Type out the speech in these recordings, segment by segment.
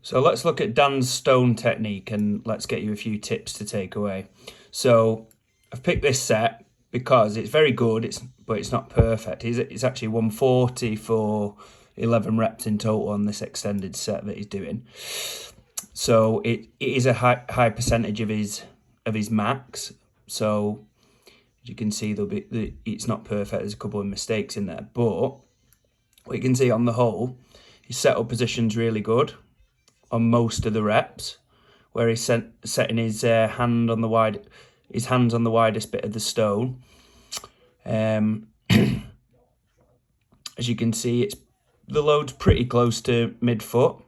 So let's look at Dan's stone technique and let's get you a few tips to take away. So I've picked this set because it's very good, but it's not perfect. It's actually 140 for 11 reps in total on this extended set that he's doing. So it is a high percentage of his max. So you can see it's not perfect. There's a couple of mistakes in there, but what you can see on the whole, his setup position's really good on most of the reps, where he's setting his hands on the widest bit of the stone. As you can see, the load's pretty close to midfoot.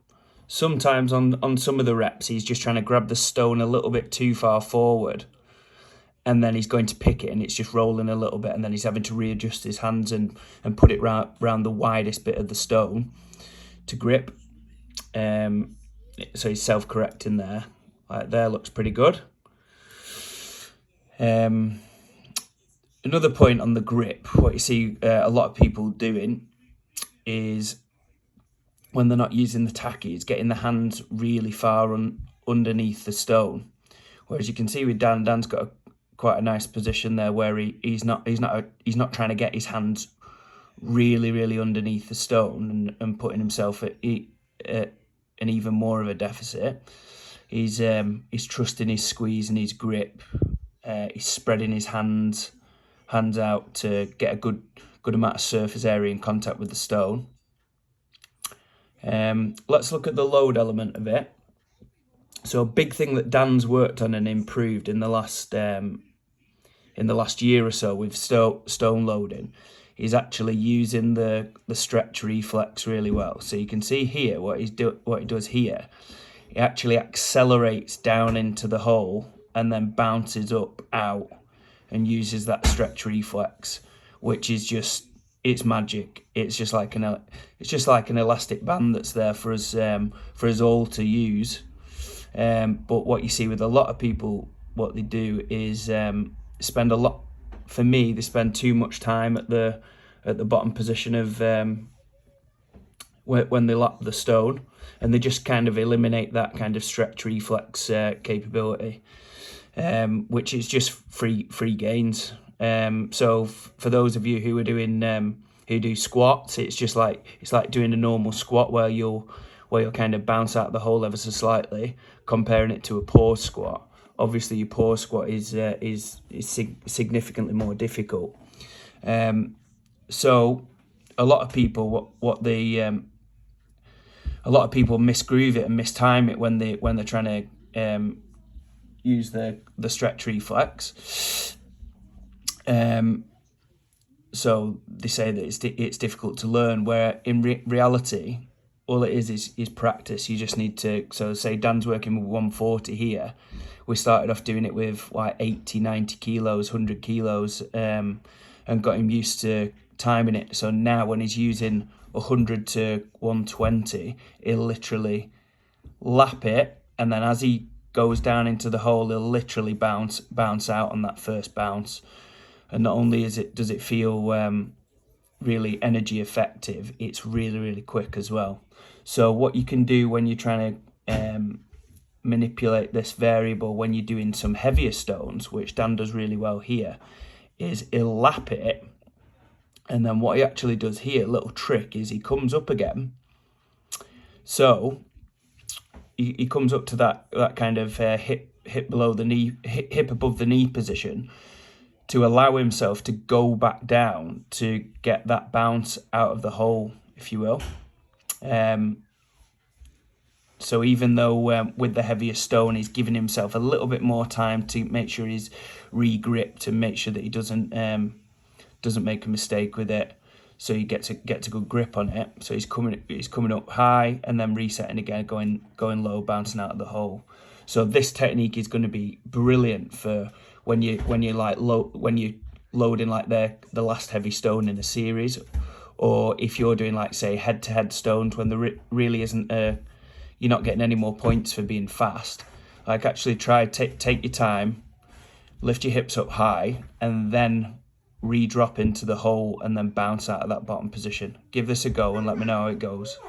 Sometimes on some of the reps, he's just trying to grab the stone a little bit too far forward, and then he's going to pick it and it's just rolling a little bit, and then he's having to readjust his hands and put it round the widest bit of the stone to grip. So he's self-correcting there. Like there, looks pretty good. Another point on the grip, what you see a lot of people doing is when they're not using the tacky, it's getting the hands really far underneath the stone. Whereas you can see with Dan's got quite a nice position there where he's not trying to get his hands really underneath the stone and putting himself at an even more of a deficit. He's trusting his squeeze and his grip. He's spreading his hands out to get a good amount of surface area in contact with the stone. Let's look at the load element of it. So a big thing that Dan's worked on and improved in the last year or so with stone loading is actually using the stretch reflex really well. So you can see here what he does here. He actually accelerates down into the hole and then bounces up out and uses that stretch reflex, which is it's magic. It's just like an elastic band that's there for us all to use. But what you see with a lot of people, what they do is spend too much time at the bottom position of when they lap the stone, and they just kind of eliminate that kind of stretch reflex capability, which is just free gains. So for those of you who are doing who do squats, it's like doing a normal squat where you'll kind of bounce out the hole ever so slightly, comparing it to a pause squat. Obviously, your pause squat is significantly more difficult. So a lot of people misgroove it and mistime it when they're trying to use the stretch reflex. So they say that it's difficult to learn, where in reality, all it is practice. You just need to, so say Dan's working with 140 here. We started off doing it with like 80, 90 kilos, 100 kilos, and got him used to timing it. So now when he's using 100 to 120, he'll literally lap it, and then as he goes down into the hole, he'll literally bounce out on that first bounce. And not only does it feel really energy effective, it's really quick as well. So what you can do when you're trying to manipulate this variable when you're doing some heavier stones, which Dan does really well here, is he'll lap it, and then what he actually does here, little trick, is he comes up again. So he comes up to that kind of hip below the knee, hip above the knee position, to allow himself to go back down to get that bounce out of the hole, if you will. So even though with the heavier stone, he's giving himself a little bit more time to make sure he's re-gripped and make sure that he doesn't make a mistake with it, so he gets a good grip on it. So he's coming up high and then resetting again, going low, bouncing out of the hole. So this technique is going to be brilliant for when you're loading like the last heavy stone in a series, or if you're doing like say head-to-head stones when there really isn't you're not getting any more points for being fast. Like actually take your time, lift your hips up high, and then re-drop into the hole and then bounce out of that bottom position. Give this a go and let me know how it goes.